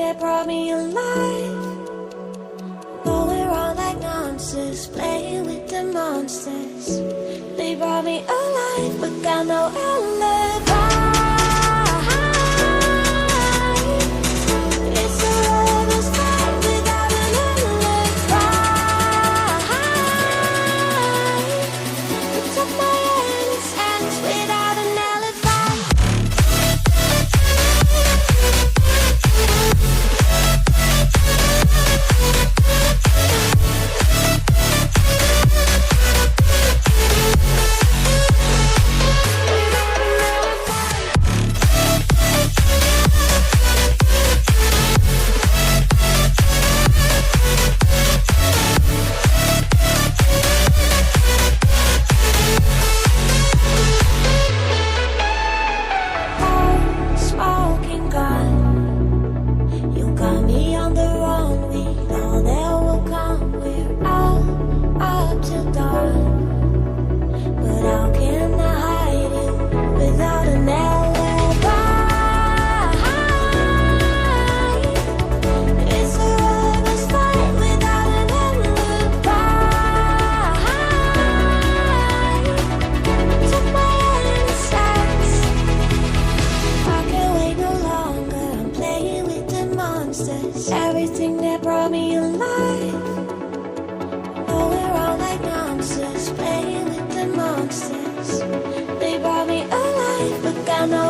that brought me alive. Going around like monsters, playing with the monsters. They brought me alive, but got no alibi. It's a lover's fight without an alibi. You took my hands without an alibi. Smoking gun, you got me on the run. We know that will come. We're out up till dawn. But how can I hide you without an alibi? It's a lover's fight without an alibi. Took my insides. I can't wait no longer. I'm playing with the monsters. Everything that brought me alive. Going around like monsters, playing with the monsters. They brought me alive, but got no